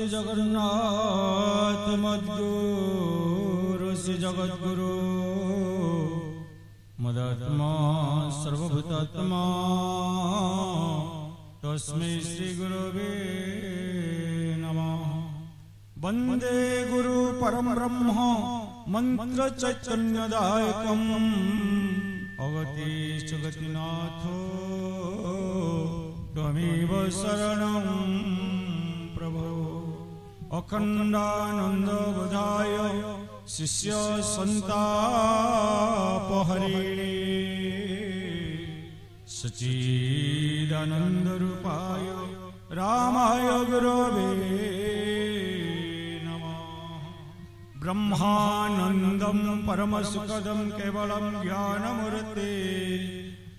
श्री जगन्नाथ मद्गुरु श्री जगद्गुरु मदात्मा सर्वभूतात्मा तस्मै श्री गुरवे नमः। वंदे गुरु परम ब्रह्म मंत्र चैतन्यदायकम् अगतीश गतिनाथो त्वमेव शरणं प्रभो। अखंडानंद बधाय शिष्य संतापहरिणे सच्चिदानंद रूपाय रामाय गुरवे नमः। ब्रह्मानंदं परमसुखदं केवलं ज्ञानमूर्ते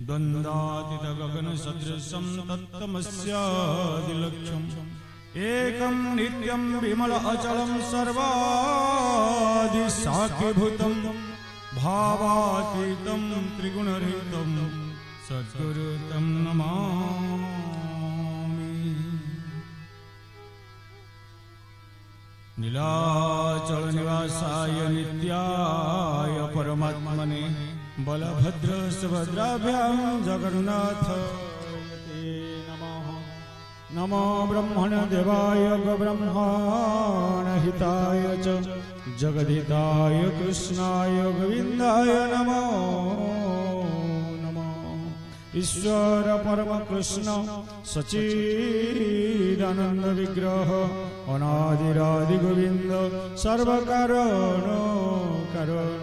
द्वन्द्वातीत गगन सदृशं तत्तमस्यादिलक्ष्यम् एकं नित्यं विमल अचलं सर्वादिसाक्षिभूतं भावातीतं त्रिगुणरहितं सद्गुरुं नमामि। नीलाचल निवासाय नित्याय परमात्मने बलभद्र सुभद्राभ्यां जगन्नाथ नमो ब्रह्मण देवाय ब्रह्मण हिताय च जगदिताय कृष्णाय गोविन्दाय नमो नमः। ईश्वर परम कृष्ण सच्चिदानंद विग्रह अनादिरादि गोविंद सर्वकारण कारण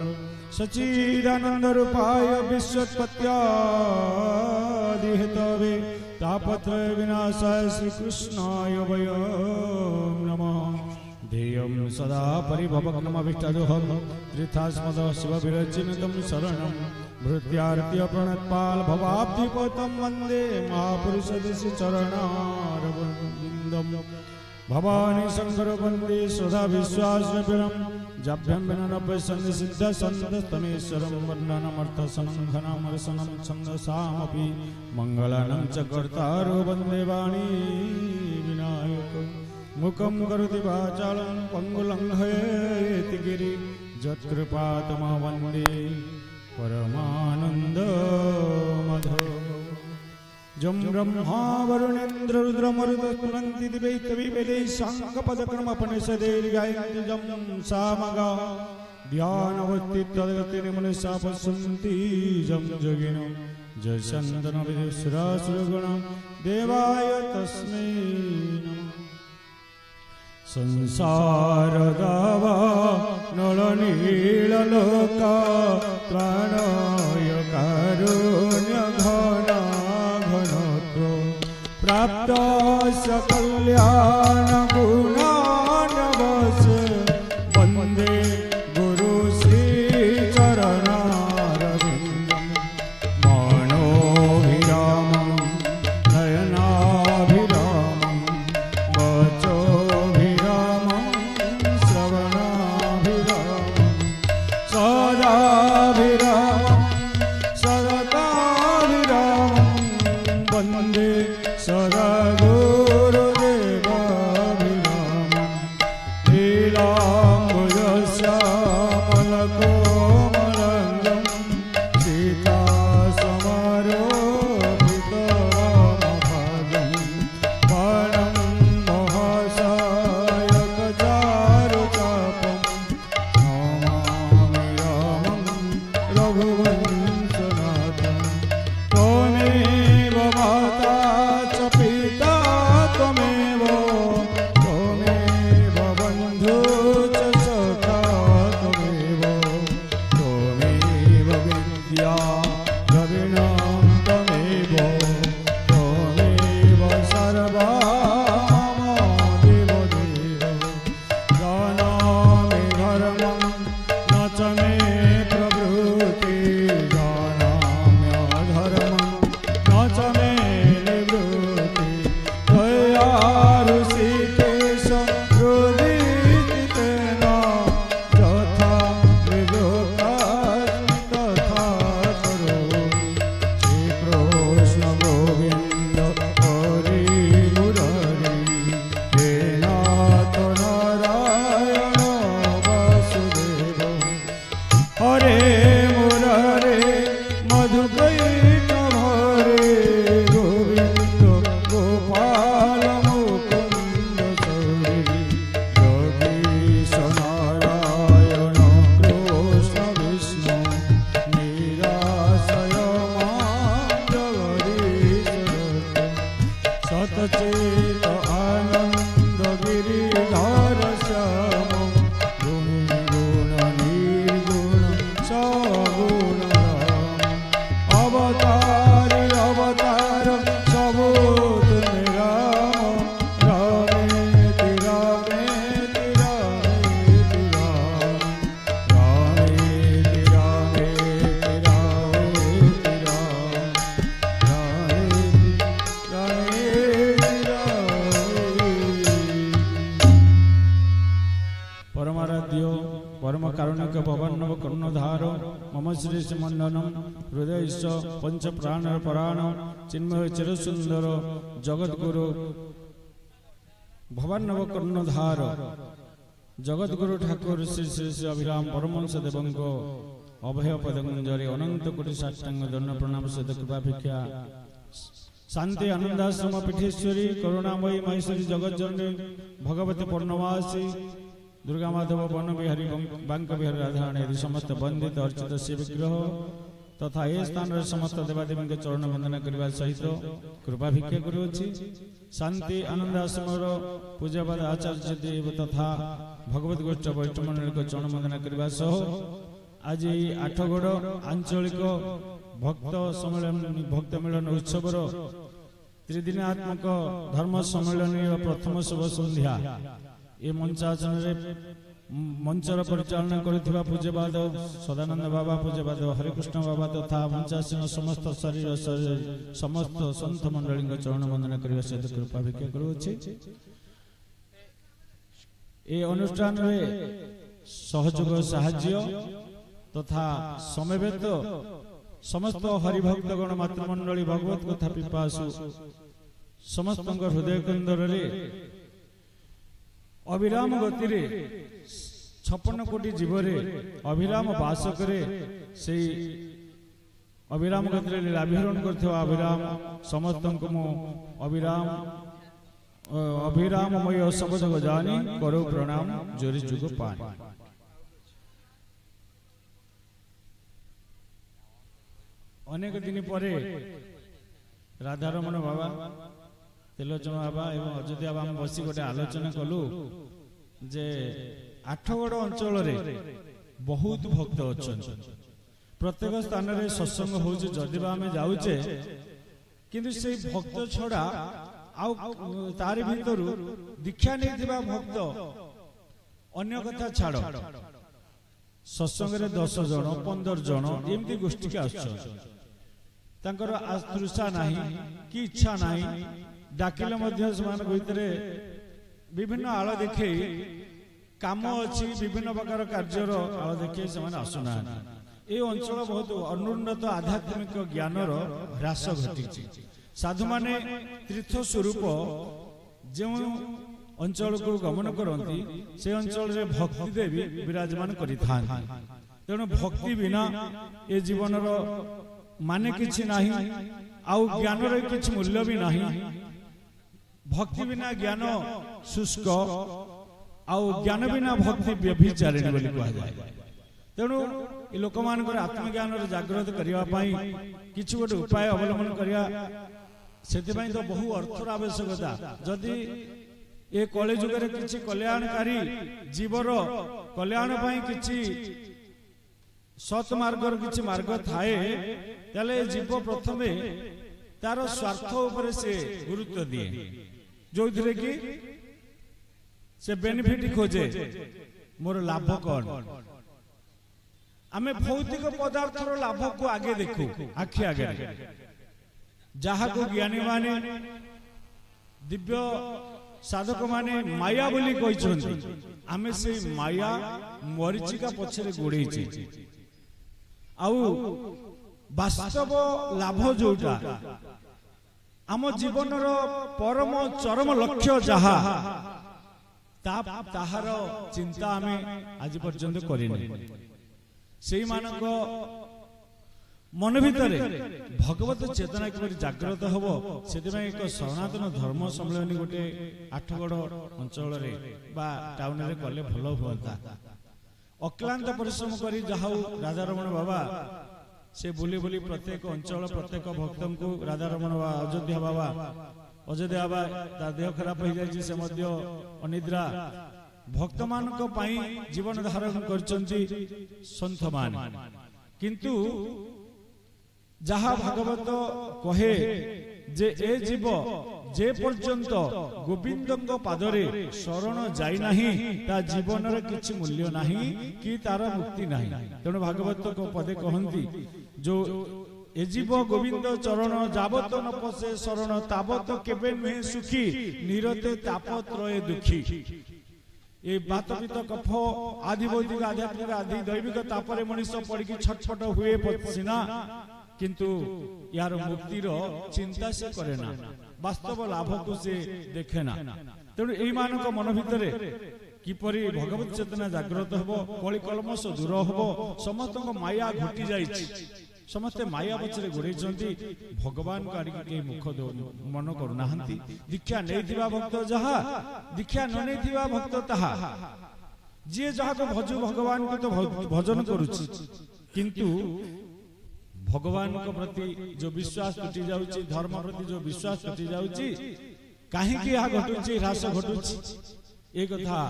सच्चिदानंद रूपाय विश्वोत्पत्त्यादि हेतवे तापत्रय विनाशाय श्री कृष्णाय वयं नमः। ध्येयं सदा परिभवग्नमभिष्टदोहं तीर्थास्मद शिवविरचितं शरणं भृत्यार्त्य प्रणतपाल भवाब्धिपोतं वन्दे महापुरुषदिशि चरणारविन्दं। भवानी शंकर वन्दे सदा विश्वासविरं जभ्यं विननपश्यन्ति सिद्धसन्तस्तमेश्वरं वर्णनमर्थसनङ्घनमर्शनं छन्दसामपि मङ्गलानं च कर्तारो वन्दे वाणी विनायकं। मुखं करोति वाचालं पङ्गुलङ्घयेति गिरिं यत्कृपातमः वन्दे परमानन्दमाधवम्। जं ब्रह्मा वरुणेन्द्र रुद्रमरुतस्तुनन्ति दिवैतविवेदैः साङ्गपदक्रमपनिषदैर्गायन्ति जं सामगा ध्यानवत्तित्तदगतिर्मुनिषा पश्यन्ति जं जोगिनो जयचन्दनविदुषुरासुरगण देवाय तस्मै नमः। संसारदावा नळनीललोका प्राणाय कारुण्यघना प्राप्त सकल्यान गुणानवश वन्दे गुरु श्री चरणारविन्दं। मनोभिरामं नयनाभिरामं वचोभिरामं श्रवणाभिरामं सदाभिरामं सतताभिरामं वन्दे सदा गुरुदेवाभिरामं। नीलाम्बुजश्यामलकोमलङ्गं सीतासमारोपितवामभागं बाणं महासायकचारुचापं नमामि रामं रघुवंशनाथं। त्वमेव माता च पिता त्वमेव त्वमेव बन्धु च सखा त्वमेव त्वमेव विद्या द्रविणं त्वमेव त्वमेव सर्वमदेव देव। जानामि धर्मं न च मे प्रवृत्ति जानाम्यधर्मं न च मे निवृत्ति। त्वया ऋषिकेश हृदितेन यथा विदुकास्मि तथा करोमि। श्रीकृष्ण गोविन्द हरि मुरारी हे नाथ परम कारुणिक भवन्नव कर्णधार मम श्री मंडनम हृदय पंच प्राण पराण चिन्मय चिरसुंदर जगद्गुरु भवन्नव कर्णधार जगद्गुरु ठाकुर श्री श्री श्री अभिराम परमहंस देवंक अभय पदंजलि अनंत कोटि साष्टांग दंड प्रणाम सहित कृपाभिक्षा शांति आनंदाश्रम पीठेश्वरी करुणामयी महेश्वरी जगज्जननी भगवती पूर्णवासी दुर्गा माधव वन बिहारी बांक बिहारी राधाराणी आदि समस्त वंदित अर्चित श्री विग्रह तथा ए स्थान समस्त देवादेवी के चरण वंदना करने सहित कृपाभिक्षा करुच्ची शांति आनंदाश्रम पूज्यपाद आचार्य देव तथा भगवत गोष्ठ वैष्णव मंडल को चरण वंदना करने सह आज आठगड़ आंचलिक भक्त सम्मेलन भक्त मिलन उत्सव त्रिदिनात्मक धर्म सम्मेलन प्रथम शुभ संध्या ये मंचासन मंचर परिचालना करुवा पूज्यपाद सदानंद बाबा पूज्यपाद हरिकृष्ण बाबा तथा मंचासन समस्त शरीर समस्त संत मंडली चरण वंदना करने सहित कृपाभिक्षा करुच्छे। ये अनुष्ठान सहयोग साहाय्य तथा समवेत समस्त हरिभक्तगण मातृमंडली भगवत कथा पिपासु समस्त हृदय केन्द्र अविराम गति 56 कोटी जीवरे अविराम बास करे से अविराम गति लाभिहरण करथिबा अविराम समस्त को अविराममय सब जग जानी करो प्रणाम जोरी जुग पानी। अनेक दिन पर राधारमण बाबा त्रिलोचन बाबा एवं अयोध्या बाबा बसी गोटे आलोचना कलु जे आठगड़ अंचल बहुत भक्त अच्छा प्रत्येक स्थान में सत्संग हो जदि आम जाऊे किंतु से भक्त छड़ा तारी भीतर दीक्षा नहीं भक्त अन्य कथा छाड़ सत्संग 10 जन 15 जन एमती गोष्ठी के आसर आतृषा नहीं कि इच्छा नहीं डाकिले भीतर विभिन्न आड़ देखे काम अच्छी विभिन्न प्रकार कार्यर आड़ देखे से आसुना ये अंचल बहुत अनुन्नत आध्यात्मिक ज्ञानर ह्रास घटी साधु माने तीर्थ स्वरूप जो अंचल को गमन करती से अंचल भक्ति देवी विराजमान तेणु भक्ति बिना ये जीवन माने किछि नाही आउ ज्ञान किछि मूल्य भी नहीं भक्ति बिना ज्ञान शुष्क आउ ज्ञान बिना भक्ति व्यभिचारिणी बोली कहा जाए। तेणु लोक मान आत्मज्ञान जागृत करने किछि गोटे उपाय अवलंबन करिया सेतिबाई तो बहु अर्थर आवश्यकता जदि ये कलि जुगे किछि कल्याणकारी जीवर कल्याण किछि सत मार्गर किछि मार्ग थाए ताले जीव प्रथमे तार स्वार्थ उपरे से गुरुत्व दिए जो थिरे कि से बेनिफिट खोजे मोर लाभ कौन आमे भौतिक पदार्थर लाभ को आगे देखू आखि आगे जहा को ज्ञानी माने दिव्य साधक माने माया बोली कहते आमे से माया मरीचिका पछरे गोड़े आउ वास्तव लाभ जोटा आम जीवन परम चरम लक्ष्य जहा ताहार चिंता आमे आज पर्यंत करिनी से मानक मन भीतर भगवत चेतना किपरि जागृत हबो सेतिमे एक सनातन धर्म सम्मेलन गोटे आठगड़ अंचल बा टाउन रे कले भलो होता अक्लांत परिश्रम करी जाहु राधारमण बाबा से बुली बुली प्रत्येक अंचल प्रत्येक भक्त को राधारमण बाबा अयोध्या बाबा देह खराब हो जाए से मध्य अनिद्रा भक्त मान जीवन धारण करचंती संत मान किंतु जहा भागवत कहे जे ए जीव जे पर्यंत गोविंद पादरे शरण जाई नाही ता जीवन रे किछि मूल्य नाही कि तार मुक्ति नाही। तेणु भागवत को पदे कहंती जो ए जीव गोविंद चरण जावत न पसे शरण तावत केबे नुहे सुखी निरते तापत्रय दुखी ए बात पित्त कफ आदि भौतिक आध्यात्मिक आदि दैविक तापर मनुष्य पड़की छटपट हुए सीना किंतु यार मुक्तिर चिंता से करे ना वास्तव लाभ को से देखे ना तेणु एई मानक मन भितर किपरि भगवत चेतना जागृत हबो कली कलमश दूर हबो समस्त माया घटी जाइछि समस्ते माया पछरे गोड़े भगवान को आड़िक के मुख मन करूना दीक्षा नहीं भक्त जहा दीक्षा न नहीं भक्त ताहा जी जहा को भजु भगवान को तो भजन करुछि किंतु भगवान को प्रति जो विश्वास टूटी जाउछि धर्म प्रति जो विश्वास टूटी जाउछि काहे कि आ घटुछि ह्रास घटुछि ए कथा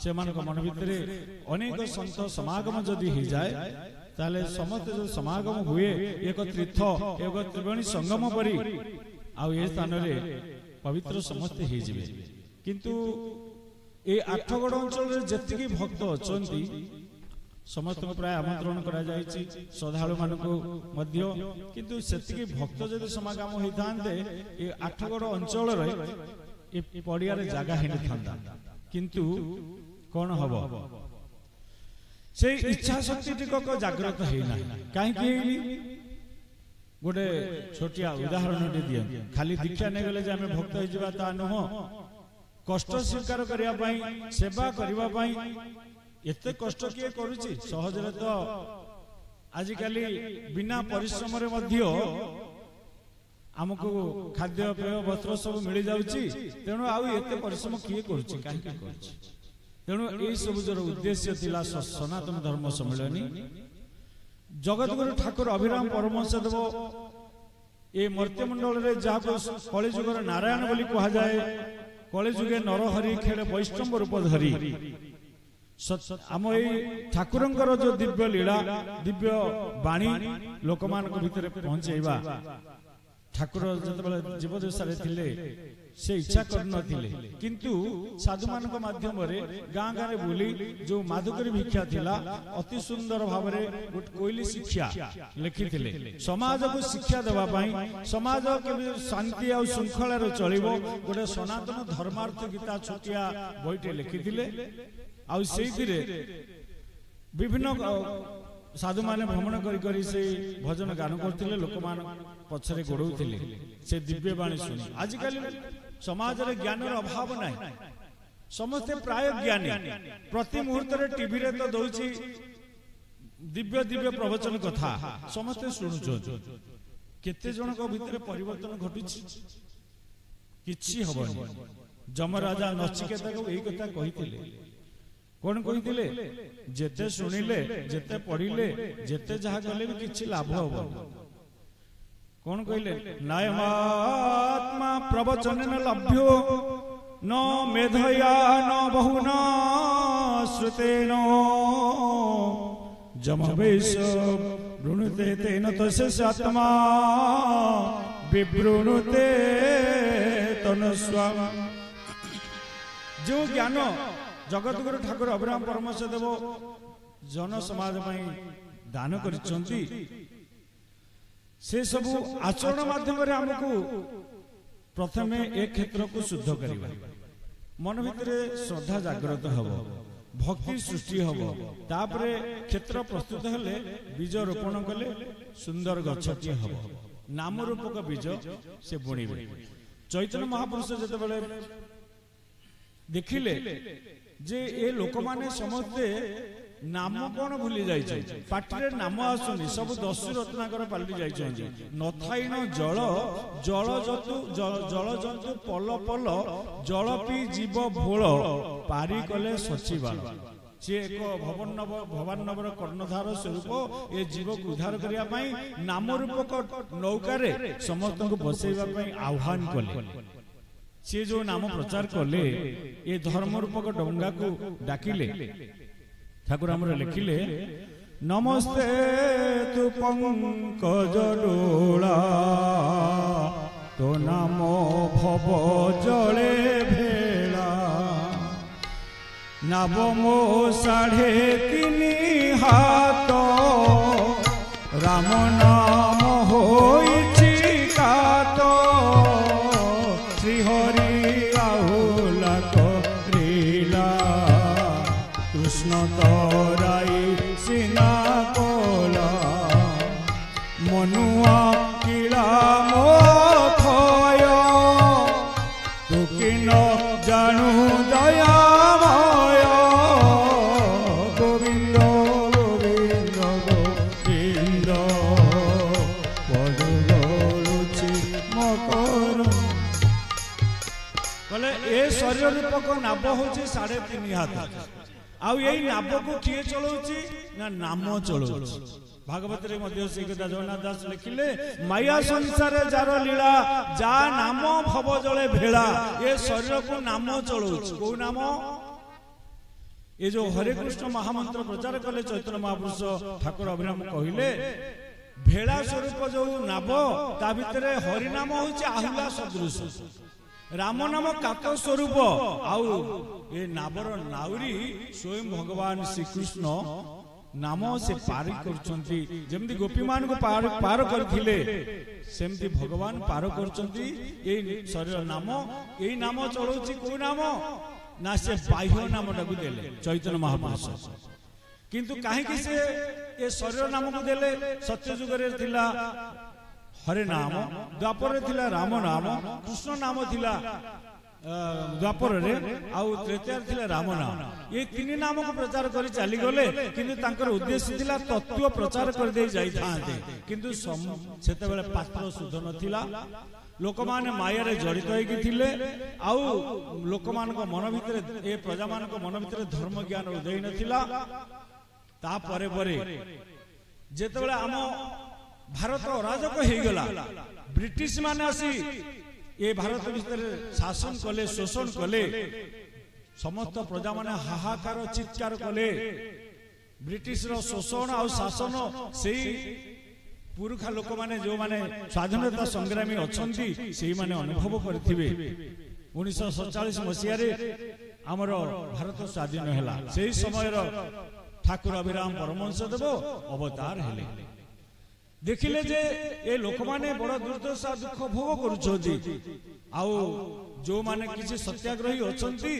से मन को मन भितरे अनेक संत समागम जदि हो जाए ताले समस्त जो समागम हुए एक तीर्थ एक त्रिवेणी संगम परी आउ ए स्थान रे पवित्र समस्त हो जिवे किंतु ए आठगड़ अंचल रे जतिकी भक्त अछंती समस्त को प्राय आमंत्रण करा जायछि श्रद्धालु मानको मध्य किंतु सेतिकी भक्त जदि समागम होई थांते ए आठगड़ अंचल रे ए पड़िया रे जागा हेनि थांदा किंतु कोन हबो से इच्छा शक्ति टिकक जागृत हेना काहे कि गोटे छोटिया उदाहरण दिया खाली दीक्षा नहीं गले जे हमें भक्त हो ता नुह कष्ट स्वीकार करिया पई सेवा करिवा पई एते कष्ट किए करूची सहज रे तो आजिकाली बिना परिश्रम रे मध्य हमको खाद्य पेय वस्त्र सब मिल जाउची तेणु आउ एते परिश्रम किए करूची काहे कि करूची तेणु यही सब जो उद्देश्य थिला सनातन धर्म सम्मेलनी जगतगुरु ठाकुर अभिराम परमहंस देव ए मर्त्यमंडल रे जाको कलिजुगर नारायण बोली कहा जाए कलिजुगे नरहरि खेल वैष्णव रूप धरी आम ठाकुरंकर जो दिव्य लीला दिव्य बाणी लोकमान भितर पहुंचेबा ठाकुर जब जीवदशा थिले से इच्छा करनथिले किंतु साधु मानक माध्यम रे गां गां बुली जो माधुकरी भिक्षा थिला अति सुंदर भाव रे कोइली शिक्षा लिखिथिले समाज को शिक्षा देबा पई समाज के शांति और श्रृंखला रे चलिबो गोटे सनातन धर्मार्थ गीता छोटिया बहिटे लिखिथिले आ सेहि रे विभिन्न साधु माने भ्रमण करी से भजन गान करथिले लोक मान पछरे गोड़ौथिले से दिव्य बाणी सुनी आजिकल समाज रे ज्ञान रो अभाव नाही समस्त प्राय ज्ञानी प्रति मुहूर्त रे टीवी रे तो दउची दिव्य दिव्य प्रवचन कथा समस्त सुनुचो केते जन को भीतर परिवर्तन घटुची किछि हबनी जमराजा नचिकेता को एही कथा कहिथिले कौन कहिथिले जेते सुनिले जेते पढ़िले जेते जहा कले भी किछि लाभ हबो कौन कहले नायमात्मा प्रवचन न लभ्यो न मेधया न बहुना श्रुतेन जमवेश वृणुते तेन तस्य आत्मा विवृणुते तनस्वाम जो ज्ञान जगतगुरु ठाकुर अभिराम परमहंस देव जन समाज में दान करिसंती से सब आचरण माध्यम रे हमको प्रथमे एक क्षेत्र को शुद्ध करिबा मन भितरे श्रद्धा जागृत हबो भक्ति सृष्टि हबो तापरे क्षेत्र प्रस्तुत हेले बीज रोपण कले सुंदर गछटी हबो नाम रूपक बीज से बुणीबे चैतन्य महापुरुष जते बेले देखिले जे ए लोक माने समस्ते नाम कौन भूली जाइए पाटिरे नाम आसुनी सब दस्यु रत्नाकर पलटि जाइए नथाइन जल जल जतु जल जंतु पल पल जल पी जीव भोल पारी कले सचिबाल सी एक भवानवर कर्णधार स्वरूप ए जीव को उद्धार करने नाम रूपक नौकारे समस्त को बसैवा आह्वान कले सी जो नाम प्रचार कले ए धर्म रूपक डंगा को डाकिले ठाकुर हमरे लिखिले नमस्ते तु पंकज डोला तो नाम भव जले भेला नाम मो 3.5 हाथ राम नाम होइछि कात श्री हरि राहुल करिला रूपक नाभ होची 3.5 हाथ आउ यही नाभ को किए चलाउची ना नाम चलाउची भागवत रे मध्य से कथा जगन्नाथ दास लिखिले माया संसार जार लीला जा नाम भव जले भेला ये शरीर को नाम चलाउची को नाम ये जो हरे कृष्ण महामंत्र प्रचार कले चैतन्य महापुरुष ठाकुर अभिराम कहले भेड़ा स्वरूप जो नाभ ता भितर हरि नाम होची आहुला सदृश राम नाम काक स्वरूप आउ ये नाबर नाउरी स्वयं भगवान श्री कृष्ण नाम से पार करछंती जेमती गोपी मान को पार करथिले सेमती भगवान पार करछंती ए शरीर नाम एई नाम चलौची को नाम ना से बाह्य नामटा को देले चैतन्य महापुरुष किंतु काहे कि से ए शरीर नाम को देले सत्य युग रे थिला हरे नाम द्वापर रे थिला राम नाम कृष्ण नाम थिला द्वापर रे आउ त्रेता रे थिला राम नाम ये तीन नाम को प्रचार करी चली गले किंतु तांकर उद्देश्य थिला तत्व प्रचार कर दे जाई थाते किंतु सेते बेले पात्र शुद्ध नथिला लोक माने माया रे जड़ित होई थिले आउ लोक मान को मन भितर ए प्रजा मान को मन भितर धर्म ज्ञान उदय नथिला ता परे परे जेते बेले हम भारत अराजक हो गला ब्रिटिश माने आसी ये भारत भीतर शासन कले शोषण कले समस्त प्रजा माने हाहाकार चित्कार कले ब्रिटिश रो शोषण आ शासन से पुरुखा लोक माने जो माने स्वाधीनता संग्रामी अछंती से माने अनुभव करथिबे 1947 मसिया रे हमर भारत स्वाधीन हैला सेही समय रो ठाकुर अभिराम परमहंस देव अवतार हेले देखिले जे ए लोक माने बड़ दुर्दशा दुख भोग करूछोती आउ जो माने किछि सत्याग्रही अछंती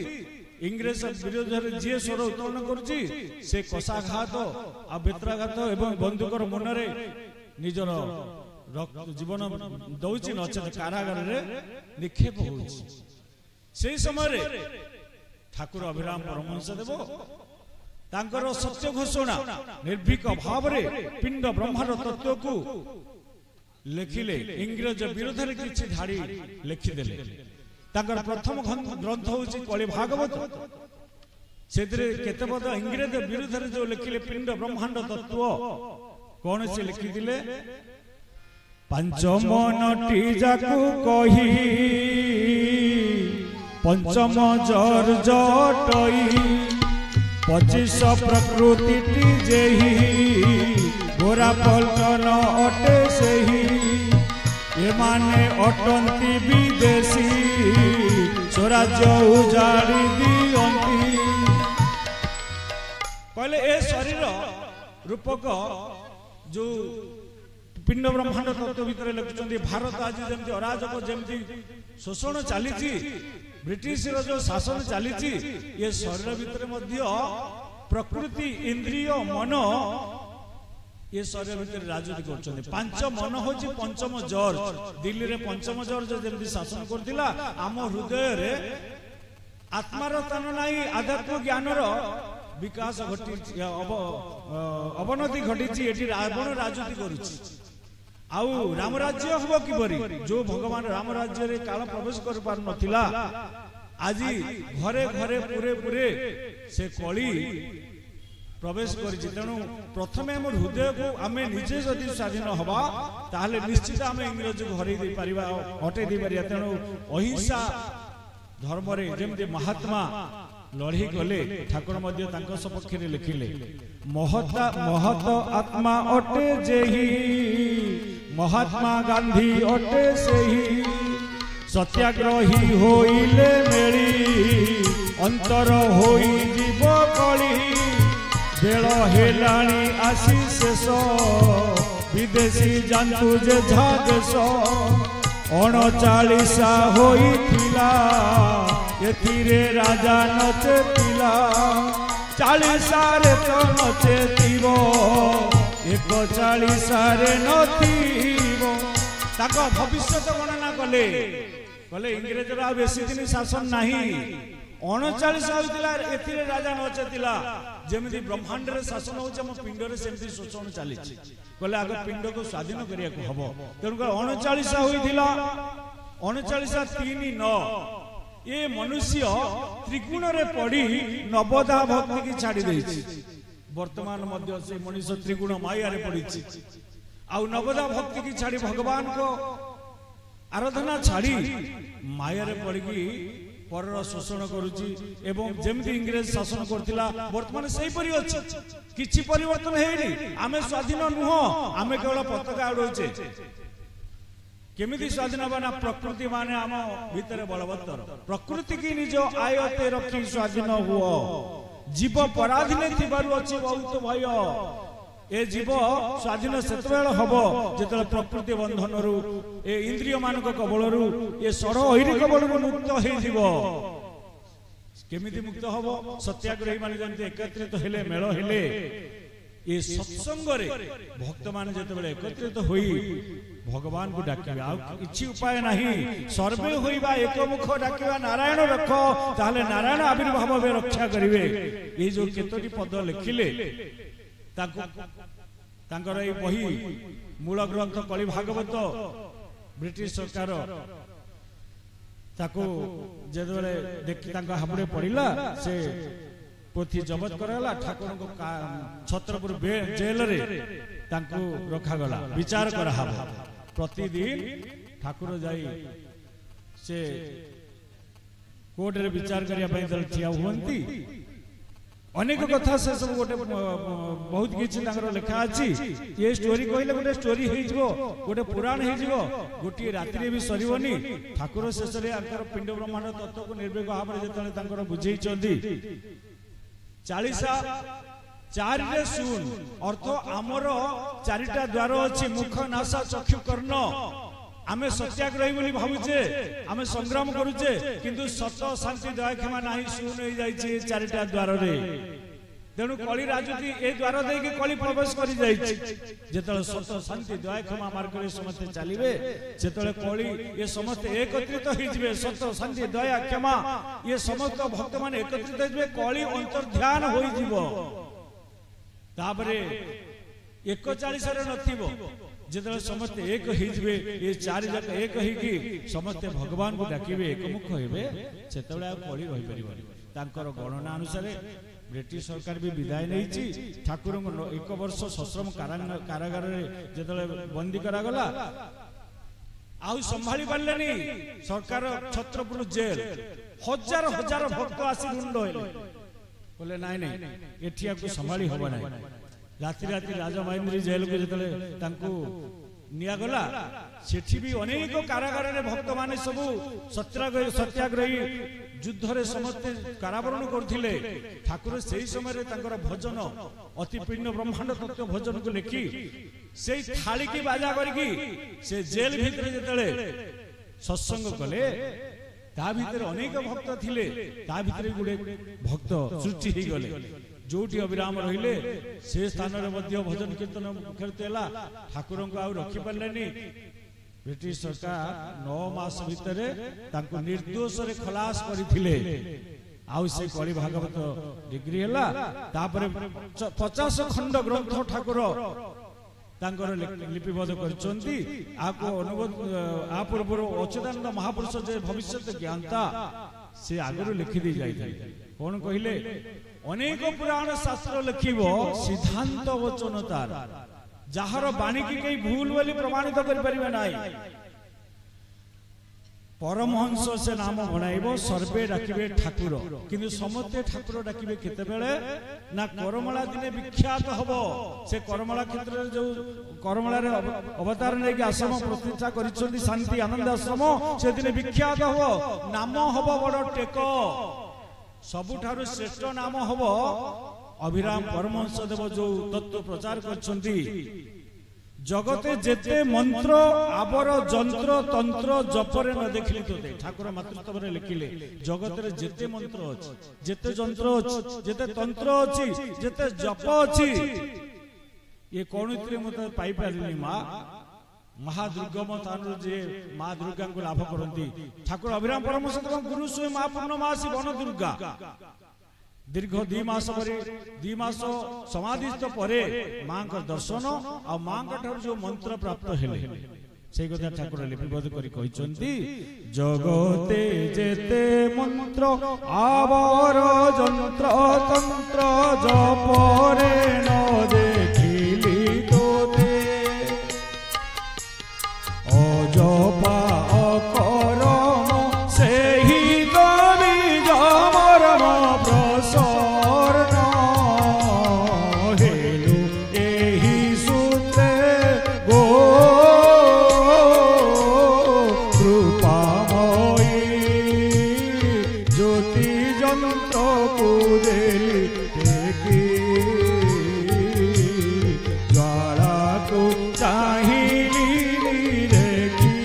इंग्रेज विरोध रे जे स्वर उत्तोलन करूची से कषाघात आ बेत्राघात एवं बंदूकर मनरे निजर जीवन दउची नचेत कारागार रे निक्षेप होउची सेही समय रे ठाकुर अभिराम परमहंस देव तांकर सत्य घोषणा निर्भीक भाव रे पिंड ब्रह्मांड तत्व को लिखिले इंग्रज विरोध रे किछि धाड़ी लिखिदेले तांकर प्रथम ग्रंथ होछि कलि भागवत सेदरे केते पद इंग्रज विरोध रे जो लिखिले पिंड ब्रह्मांड तत्व कोन से लिखिदिले पंचम नटी जाकू कही पंचम जर जटई 25 प्रकृति टी जेही गोरा पल्टन अटे सेही ये माने अटंती विदेशी स्वराज्य उजाड़ी दियंती कहले ए शरीर रूपक जो पिंड ब्रह्मांड तत्व भीतर लिखुचंदी भारत आज जेमती अराजक जेमती शोषण चली ब्रिटिश रो जो शासन चली ये शरीर भीतर मध्य प्रकृति इंद्रिय मन ये शरीर भीतर राजनीति करछंदी पांच मन होची पंचम जर्ज दिल्ली रे पंचम जर्ज जेमती शासन करथिला आम हृदय रे आत्मार तन नाही आध्यात्म ज्ञान रो विकास घटी अवनति घटी एटी रावण राजनीति करुछि आउ राम राज्य हबो किबरी जो भगवान राम राज्य रे काल प्रवेश कर पार नथिला आज घरे घरे पूरे पूरे से कली प्रवेश करिछि तेणु प्रथमे हम हृदय को आमे निजे जदि स्वाधीन हबा ताहले निश्चित आमे इंग्रज को हरै दे परिबा हटे दे परिया तेणु अहिंसा धर्म रे जेमते महात्मा लड़ी गले ठाकुर मध्य तांको सपक्ष रे लिखिले महत आत्मा अटे जेही महात्मा गांधी अटे सेही सत्याग्रही होइले मेली अंतर होई जीव कली बेल हेलाणी आसी शेष विदेशी जानतु जे झादेश 39 होइथिला एथिरे राजा नचेतिला 40 रे तो नचेतिबो 41 रे नथिबो ताको भविष्यत गणना कले इंग्रज रा बेसी दिन शासन नाही 39 होइतिला एथिरे राजा नचेतिला जेमिति ब्रह्मांड रे शासन होछ हम पिंड रे सेमति शोषण चाली कले आगे पिंड को स्वाधीन करिया को हबो तेनु 39 होइतिला 39 3 9 ये मनुष्य त्रिगुण रे पड़ी नवदा भक्ति की छाड़ी देछि वर्तमान मध्य से मनुष्य त्रिगुण माया रे पड़ी आउ नवदा भक्ति की छाड़ी भगवान को आराधना छाड़ी माया रे पड़ी परर शोषण करुची एवं जेमती इंग्रेज शासन करथिला वर्तमान सही परि अछि किछि परिवर्तन हेइनी आमे स्वाधीन नुह आमे केवल पताका उड़ौचे केमिति स्वाधीन बना प्रकृति माने आम भीतर बलवत्तर प्रकृति की निज आयते रखी स्वाधीन हुओ जीव पराधीन थिबारु अछि बहुत भय ए जीव स्वाधीन सेतबेल हबो जेतले प्रकृति बंधन रु ए इंद्रिय मानक कबल रु ए सर ओहिरी कबल रु मुक्त हे जीव केमिति मुक्त हबो सत्याग्रही माने जंते एकत्रित हेले मेल हेले ए सत्संग रे भक्त माने जेतबेले एकत्रित होई भगवान को डाकिबा आ किछि उपाय नाही सर्वे होइबा एकमुख डाकिबा नारायण रख ताले नारायण आविर्भाव बे रक्षा करिवे ए जो केतोटी पद लिखिले तांकर ए बही मूल ग्रंथ कलि भागवत ब्रिटिश सरकार ताको जेदरे देखि तांका हाबुडे पड़िला से पोथी जबत कराला ठाकुर को छत्रपुर जेल रे तांको रखा गला विचार करा हबो प्रतिदिन ठाकुर जाई से कोर्ट रे विचार करिया पई दल ठिया हुंती अनेक कथा से सब गोटे बहुत किछि तांकर लेखा अछि ये स्टोरी कहले गोटे स्टोरी हेइ जबो गोटे पुराण हेइ जबो गोटी राति रे भी सरीवनी ठाकुर शेष रे आकर पिंड ब्रह्मांड तत्व को निर्वेग भाव रे जतले तांकर बुझेइ चंदी 40 4 रे सुन अर्थ आमर 4टा द्वार अछि मुख नासा चक्षु कर्ण आमे सत्याग्रही बोली भाबुचे आमे संग्राम करूचे किंतु सत शांति दया क्षमा नाही सुन होई जाई छै 4टा द्वार रे तेणु कली राजूती ए द्वार दे के कली प्रवेश करी जाई छै जेतले सत शांति दया क्षमा मार्ग रे समस्त चलिबे जेतले कली ये समस्त एकत्रित होई जिवे सत शांति दया क्षमा ये समस्त भक्त माने एकत्रित होई जिवे कली अंतर ध्यान होई जिवो ताबरे 41 रे नथिबो जेतले समस्त एक हिजबे ये 4 जक एक हिकी समस्त भगवान को डाकिबे एकमुख हेबे सेतबेला कली रहि परिबो तांकर गणना अनुसार ब्रिटिश सरकार भी विदाय नैछि ठाकुर 1 वर्ष सश्रम कारागार रे जेतले बंदी करा गला आउ संभाली पारलेनी सरकार छत्रपुर जेल हजार हजार भक्त आसी रुंड होले बोले नाइ नाइ एठिया को संभाली होबा नाइ राति राति राजा महेंद्र जेल को जतले तांको निया गला सेठी भी अनेक कारागार रे भक्त माने सब सत्याग्रही युद्ध रे समस्त कारावरण करथिले ठाकुर सेही समय रे तांकर भजन अति पिंड ब्रह्मांड तत्व भजन को लेखि सेही थाली की बाजा करकी से जेल भीतर जतले सत्संग कले ता भीतर अनेक भक्त थिले ता भीतर गुडे भक्त सृष्टि ही गले जोटी अविराम रहिले से स्थान रे मध्य भजन कीर्तन करतेला ठाकुर को आ रखि परलेनी ब्रिटिश सरकार 9 मास भीतरे तांको निर्दोष रे खलास करिथिले आउ से कलि भागवत डिग्री हला तापरे 50 खंड ग्रंथ ठाकुर तांकर लिपिबद्ध करचंती आको अनुबोध आ पूर्व अच्युतानंद महापुरुष जे भविष्यत ज्ञानता से आगरु लिखि दी जाई कोन कहिले अनेक पुराण शास्त्र लिखिबो सिद्धांत वचन तार जहार बाणी की कई भूल बोली प्रमाणित कर परिबे नाही परमहंस से नाम भणाइबो सर्वे डाकिबे ठाकुर किंतु समते ठाकुर डाकिबे केते बेले ना करमला दिने विख्यात हबो से करमला क्षेत्र रे जो करमला रे अवतार नै के आश्रम प्रतिष्ठा करिसोंती शांति आनंद आश्रम से दिने विख्यात हबो नाम हबो बड़ टेक सबुठारु श्रेष्ठ नाम हबो अभिराम परमहंस देव जो तत्व प्रचार करछंती जगते जेते मंत्र आबर जंत्र तंत्र जपरे न देखली तो ठाकुर मातृत्व रे लिखिले जगत रे जेते मंत्र अछि जेते जंत्र अछि जेते तंत्र अछि जेते जप अछि ये कोणित्री मते पाई पारिनी मां महादुर्गम स्थान जे मां दुर्गा को लाभ करंती ठाकुर अभिराम परमहंस देव गुरु सोय महापूर्णमासी वन दुर्गा दीर्घ 2 मास परे 2 मास समाधिस्थ परे मां का दर्शन और मां का ठाकुर जो मंत्र प्राप्त हेले সেই কথা ঠাকুর লিপিবদ্ধ করে কইছন্তি জগতে যেতে মন্ত্র আবর যন্ত্র তন্ত্র জপরে ন দেখিলি তোতে অজপা অকরম সেই কবি জমরম প্রসন্ন হেলু এই সূত্রে গো কৃপাময়ী জ্যোতি যন্ত্র কুদেলি দেখি জ্বালাকু চাহিলি দেখি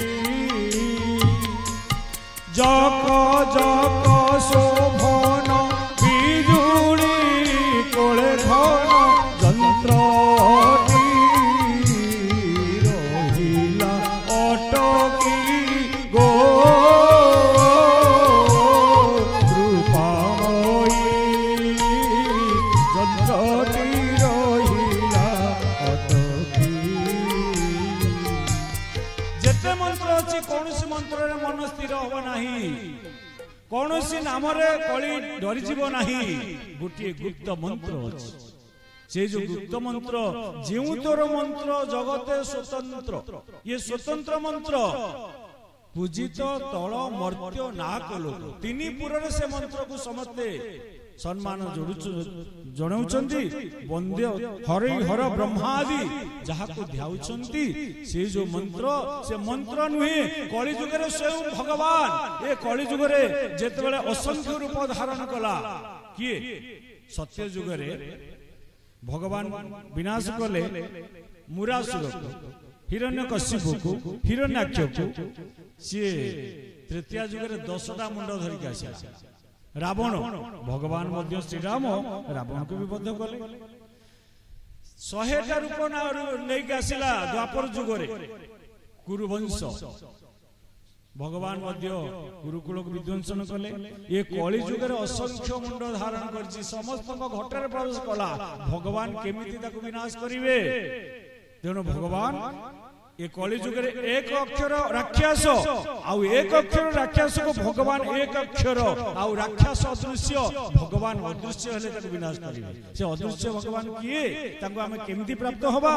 জক জক শোভন বিজুলি কোলে ধন যন্ত্রটি রহিলা অটকি গো কৃপাময়ী যন্ত্রটি রহিলা অটকি যেতে মন্ত্র আছে কৌশি মন্ত্রের মন স্থির হব নাহি কৌশি নামরে কলি ডরিଯିব নাহি গোটিয়ে গুপ্ত মন্ত্র আছে সেই যে গুপ্ত মন্ত্র যেউ তোর মন্ত্র জগতে স্বতন্ত্র ইয়ে স্বতন্ত্র মন্ত্র পূজিত তଳ মর্ତ୍ୟ ନାକ ଲୋକ ତିନି ପୁରରେ ସେ ମନ୍ତ୍ରକୁ ସମସ୍ତେ ସମ୍ମାନ ଜଣାଉଛନ୍ତି ବନ୍ଦ୍ୟ ହରି ହର ବ୍ରହ୍ମାଦି ଯାହାକୁ ଧ୍ୟାଉଛନ୍ତି ସେଇ ଯୋଉ ମନ୍ତ୍ର ସେ ମନ୍ତ୍ର ନୁହେଁ କଳି ଯୁଗରେ ସ୍ୱୟଂ ଭଗବାନ ଏ କଳି ଯୁଗରେ ଯେତେବେଳେ ଅସଂଖ୍ୟ ରୂପ ଧାରଣ କଲା କିଏ ସତ୍ୟ ଯୁଗରେ ଭଗବାନ ବିନାଶ କଲେ ମୁରାସୁରକୁ ହିରଣ୍ୟକଶ୍ୟପକୁ ହିରଣ୍ୟାକ୍ଷକୁ ସିଏ ତୃତୀୟ ଯୁଗରେ 10ଟା ମୁଣ୍ଡ ଧରିକି ଆସିଲା ରାବଣ ଭଗବାନ ମଧ୍ୟ ଶ୍ରୀରାମ ରାବଣକୁ ବି ବଧ କଲେ 100ଟା ରୂପ ନେଇକି ଆସିଲା ଦ୍ୱାପର ଯୁଗରେ କୁରୁବଂଶ ଭଗବାନ ମଧ୍ୟ ଗୁରୁକୁଳକୁ ବିଧ୍ୱଂସନ କଲେ ଏ କଳି ଯୁଗରେ ଅସଂଖ୍ୟ ମୁଣ୍ଡ ଧାରଣ କରିଛି ସମସ୍ତଙ୍କ ଘଟରେ ପ୍ରବେଶ କଲା ଭଗବାନ କେମିତି ତାକୁ ବିନାଶ କରିବେ ତେଣୁ ଭଗବାନ ଏ କଳି ଯୁଗରେ ଏକ ଅକ୍ଷର ରାକ୍ଷସ ଆଉ ଏକ ଅକ୍ଷର ରାକ୍ଷସକୁ ଭଗବାନ ଏକ ଅକ୍ଷର ଆଉ ରାକ୍ଷସ ଅଦୃଶ୍ୟ ଭଗବାନ ଅଦୃଶ୍ୟ ହେଲେ ତାକୁ ବିନାଶ କରିବେ ସେ ଅଦୃଶ୍ୟ ଭଗବାନ କିଏ ତାଙ୍କୁ ଆମେ କେମିତି ପ୍ରାପ୍ତ ହବା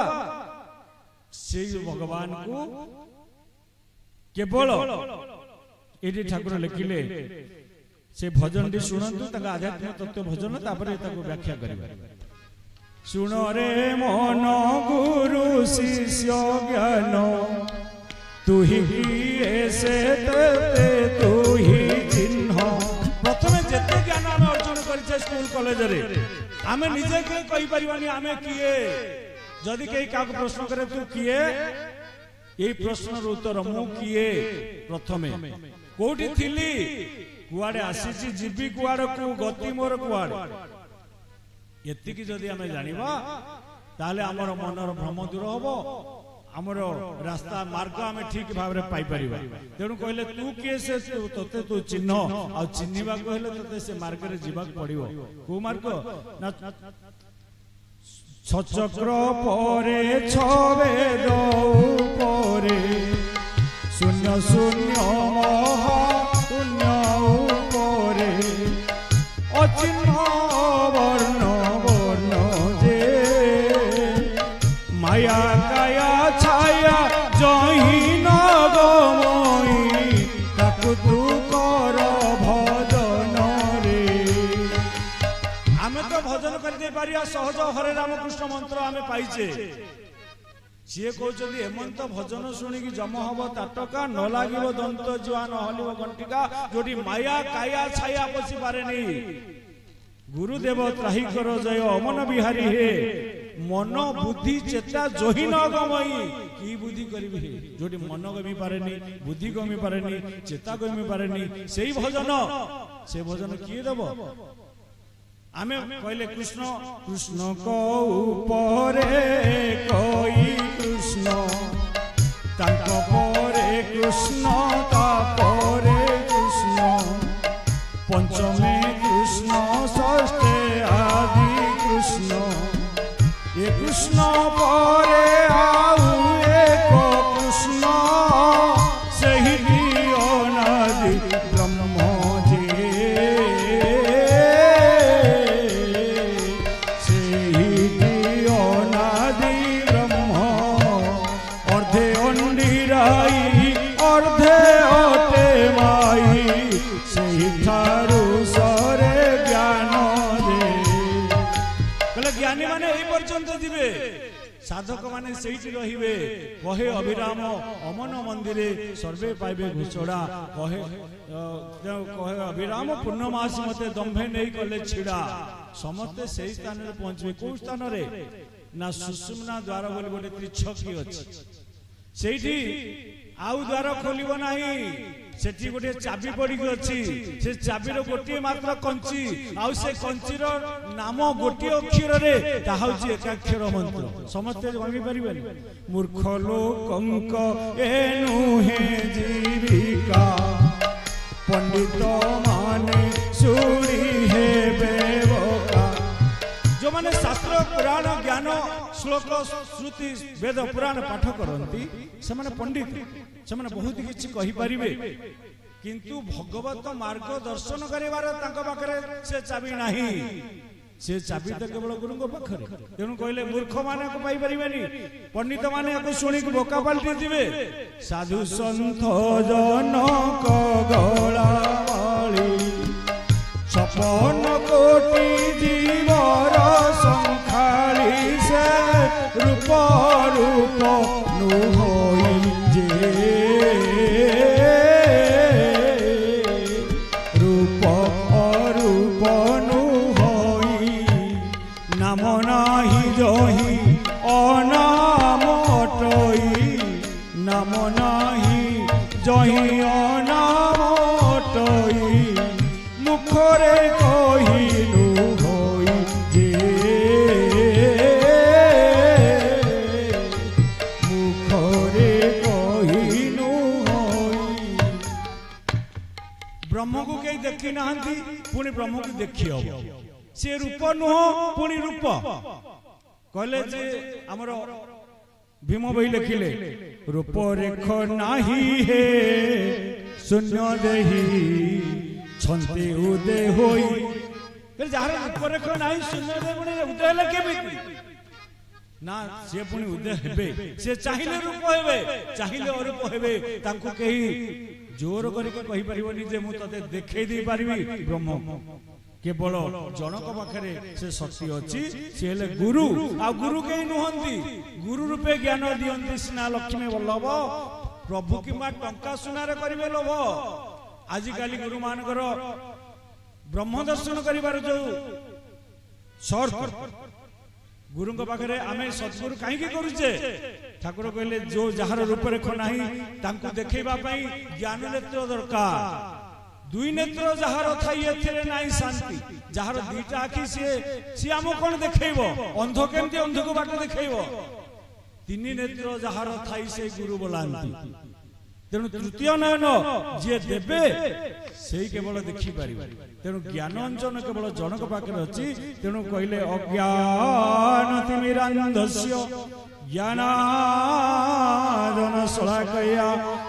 ସେଇ ଭଗବାନକୁ କେବଳ ଏଠି ଠାକୁର ଲେଖିଲେ ସେ ଭଜନଟି ଶୁଣନ୍ତୁ ତାଙ୍କ ଆଧ୍ୟାତ୍ମିକ ତତ୍ତ୍ୱ ଭଜନ ତାପରେ ତାକୁ ବ୍ୟାଖ୍ୟା କରିବା ଶୁଣ ରେ ମନ ଗୁରୁ ଶିଷ୍ୟ ଜ୍ଞାନ ତୁହି କିଏ ସେ ତତେ ତୁହି ଚିହ୍ନ ପ୍ରଥମେ ଯେତେ ଜ୍ଞାନ ଆମେ ଅର୍ଜନ କରିଛେ ସ୍କୁଲ କଲେଜରେ ଆମେ ନିଜେ କେହି କହିପାରିବାନି ଆମେ କିଏ ଯଦି କେହି କାହାକୁ ପ୍ରଶ୍ନ କରେ ତୁ କିଏ এই প্রশ্নর উত্তর মু কিয়ে প্রথমে কোটি থিলি কুয়াড়ে আসিছি জিবি কুয়াড়কু গতি মোর কুয়াড়ে এতিকি যদি আমি জানিবা তাহলে আমার মনর ভ্রম দূর হব আমার রাস্তা মার্গ আমি ঠিক ভাবে পাই পারিবা তেণু কইলে তু কিয়ে সে তোতে তু চিহ্ন আর চিহ্নিবা কইলে তোতে সে মার্গরে যিবাক পড়িব কো মার্গ না ছচক্র পরে ছবেদ উপরে শূন্য শূন্য মহাশূন্য উপরে অচিহ্ন বর্ণ বর্ণ যে মায়া কায়া ছায়া জহিন গময়ী তাকু তু কর ভজন রে আমি তো ভজন করতে পারি সহজ হরে রামকৃষ্ণ মন্ত্র আমি পাইছে ସିଏ କହୁଛନ୍ତି ହେମନ୍ତ ଭଜନ ଶୁଣିକି ଜମ ହବ ତାଟକା ନ ଲାଗିବ ଦନ୍ତ ଜୁଆ ନ ହଲିବ ଘଣ୍ଟିକା ଯୋଉଠି ମାୟା କାୟା ଛାୟା ପଶି ପାରେନି ଗୁରୁଦେବ ତ୍ରାହି କର ଜୟ ଅମନ ବିହାରୀ ହେ ମନ ବୁଦ୍ଧି ଚେତା ଜହି ନ ଗମଇ କି ବୁଦ୍ଧି କରିବି ହେ ଯୋଉଠି ମନ ଗମି ପାରେନି ବୁଦ୍ଧି ଗମି ପାରେନି ଚେତା ଗମି ପାରେନି ସେଇ ଭଜନ ସେ ଭଜନ କିଏ ଦେବ ଆମେ କହିଲେ କୃଷ୍ଣ କୃଷ୍ଣଙ୍କ ଉପରେ କଇ କୃଷ୍ଣ ତାଙ୍କ ପରେ କୃଷ୍ଣ ତାପରେ କୃଷ୍ଣ ପଞ୍ଚମେ କୃଷ୍ଣ ଷଷ୍ଠେ ଆଦି କୃଷ୍ଣ ଏ କୃଷ୍ଣ ପରେ ଆଉ ଏକ କୃଷ୍ଣ साधक माने सेठी रहिबे कहे अभिराम अमन मंदिरे सर्वे पाइबे घोषणा कहे कहे अभिराम पूर्णमासी मते दंभे नहीं कले छिड़ा समस्ते सही स्थान रे पहुंचबे को स्थान रे ना सुषुम्ना द्वार बोली गोटे त्रिछकी अछि सेठी आउ द्वार खोलिबो नाही सेठी गोटे चाबी पड़ी अछि से चाबी रो गोटे मात्र कंची आउ से कंची रो नाम गोटे अक्षर रे ताहा होची एकाक्षर मंत्र समस्ते भांगी परिबेन मूर्ख लोकंक एनु हे जीविका पंडित माने सुरी हे बेवका जो माने शास्त्र पुराण ज्ञान श्लोक श्रुति वेद पुराण पाठ करती से माने पंडित से माने बहुत किछि कहि परिबे किंतु भगवत मार्ग दर्शन करिवार तांको पाखरे से चाबी नाही से चाबी तो केवल गुरुଙ୍କ पाखरे तेनु कहले मूर्ख माने को पाई परिबेनी पंडित माने को सुनी के बोका पलटी दिबे साधु संत जनक गला माली सपन कोटि जीवर संखाली से रूप रूप नु होई जे रूप अरूप नु होई नाम नाही जही अनाम अटई नाम नाही जही अनाम अटई मुखरे कहिनु होई जे मुखरे कहिनु होई ब्रह्म को कई देखि नाहंती पुणी ब्रह्म को देखि हो से रूप नुह पुणी रूप कहले जे हमर भीम भाई लिखिले रूप रेख नाही हे शून्य देही छंते उदय होई फिर जहार रूप रेख नाही शून्य दे पुणी उदय ले केमिति ना से पुणी उदय हेबे से चाहिले रूप हेबे चाहिले अरूप हेबे तांको केही जोर करी के कहि परिबोनी जे मु तते देखै दै परिबी ब्रह्म केवल जनक पाखरे से शक्ति अछि से हेले गुरु आ गुरु केही नुहंती गुरु रूपे ज्ञान दियंती सिना लक्ष्मी वल्लभ प्रभु किमा टंका सुनारे करिवे लोभ आजि काली गुरु मानकर ब्रह्म दर्शन करिवार जो शर्त गुरुଙ୍କ पाखरे आमे सद्गुरु काहे के करूचे ठाकुर कहले जो जहार रूप रेख नाही तांको देखैबा पई ज्ञान नेत्र दरकार दुई नेत्र जहार थाई एथिरे नाही शांति जहार दुईटा आखि से आमो कोन देखैबो अंध केमति अंध को बाट देखैबो तीन नेत्र जहार थाई से गुरु बोलांती तेणु तृतीय नयन जे देबे सेही केवल देखि पारिबे तेणु ज्ञान अंजन केवल जनक पाखरे अछि तेणु कहले अज्ञान तिमिरान्धस्य ज्ञानादन शलाकया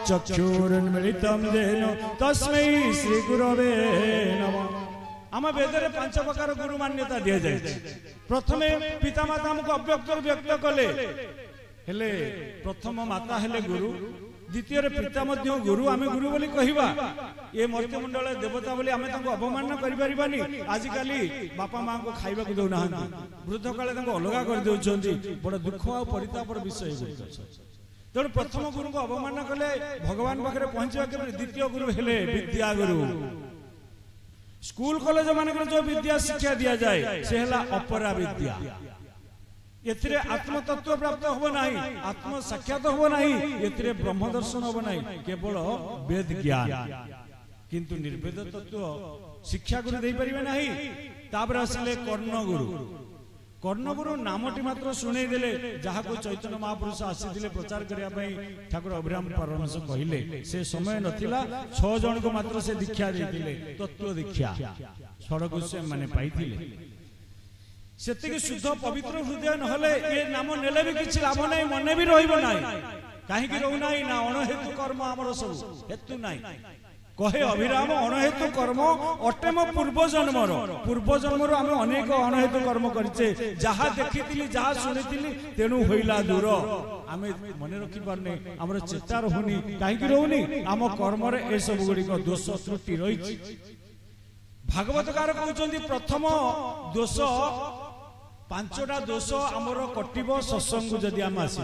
चक्षुरुन्मिलितं येन तस्मै श्री गुरवे नमः आम वेदरे पांच प्रकार गुरु मान्यता दिया जाए प्रथमे पिता माता हमको अव्यक्त व्यक्त कले हेले प्रथम माता हेले गुरु द्वितीय पिता मध्य गुरु आमे गुरु बोली कहिबा ये मर्त्य मंडल देवता बोली आमे तांको अपमान करि परिबानी आज काली बापा मां को खाइबा को दउना वृद्ध काले तांको अलगा कर देउछंती बड़ दुख आ परितापर विषय तेणु प्रथम गुरु को अपमान कले भगवान पाखरे पहुंचवा के द्वितीय गुरु हेले विद्या गुरु स्कूल कॉलेज मानकर जो विद्या शिक्षा दिया जाए से हेला अपरा विद्या एथिरे आत्म तत्व प्राप्त होबो नाही आत्म साक्षात होबो नाही एथिरे ब्रह्म दर्शन होबो नाही केवल वेद ज्ञान किंतु निर्वेद तत्व शिक्षा गुरु देई परिबे नाही तापर आसिले कर्ण गुरु नामटी मात्र सुनै देले जहा को चैतन्य महापुरुष आसीथिले प्रचार करिया पई ठाकुर अभिराम परमहंस कहिले से समय नथिला 6 जन को मात्र से दीक्षा देथिले तत्व दीक्षा सड़क से माने पाइथिले सेतिके शुद्ध पवित्र हृदय नहले ये नाम नेले भी किछि लाभ नाही मने भी रहिबो नाही काहे कि रहु नाही ना अनहेतु कर्म हमर सब हेतु नाही कहे अभिराम अनहेतु कर्म अटे मो पूर्व जन्मर आमे अनेक अनहेतु कर्म करिचे जहा देखितिली जहा सुनितिली तेनु होइला दूर आमे मने रखि परने हमर चेता रहउनी काहे कि रहउनी आम कर्म रे ए सब गुडी को दोष त्रुटि रहिछि भागवतकार कहउचंदी प्रथम दोष पांचटा दोष आमर कटिब सत्संग जदि आम आस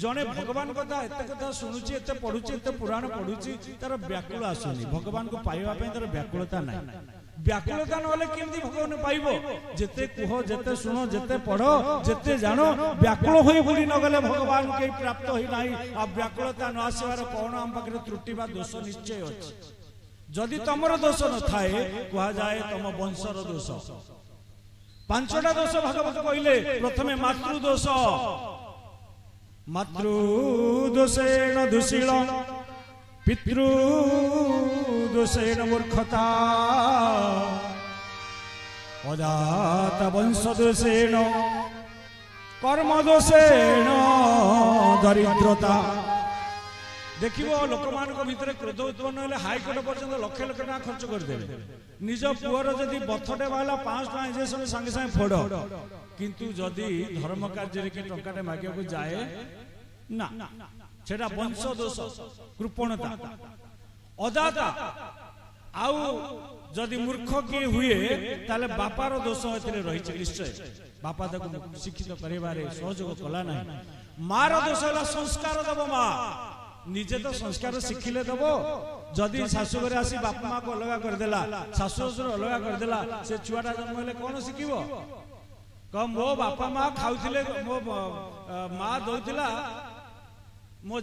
जड़े भगवान कथा एत कथा शुणुची एत पढ़ुची एत पुराण पढ़ुची तार व्याकुल आसुनी भगवान को पाइबा तार व्याकुलता ना व्याकुलता ना केमती भगवान पाइब जेते कुह जेते शुण जेते पढ़ जेते जान व्याकुल होई बुली न गले भगवान के प्राप्त होई नाही आ व्याकुलता न आसीबार कोन आम पाखरे त्रुटि बा दोष निश्चय अछि जदि तमर दोष न थाए कहा जाए तम वंशर दोष पांचटा दोष भगवत कहले प्रथमे मातृ दोष मातृ दोषेण दुशील पितृ दोषेण मूर्खता अजात वंश दोषेण कर्म दोषेण दरिद्रता देखिबो लोक मानक भितरे क्रोध उत्पन्न होले हाईकोर्ट पर्यंत लक्ष लक्ष टका खर्च करदेबे निज पुअर जदि बथटे बाला 5 टका इंजेक्शन संगे संगे फोड़ किंतु जदि धर्म कार्य के टंकाटे मागिया को जाए ना सेटा वंश दोष कृपणता अदाता आउ जदि मूर्ख किए हुए ताले बापार दोष एथिरे रहिছে निश्चय बापा ताको शिक्षित करेबारे सहयोग कला ना मार दोष होला संस्कार दबो मा निजे तो संस्कार शिखिले दब जदि शाशु घरे आसी बाप माँ को अलग करदेला शाशु ससुर अलग करदेला से छुआटा जन्म हेले कौन शिखिबो कम मो बापा माँ खाउथिले मो माँ दउथिला मो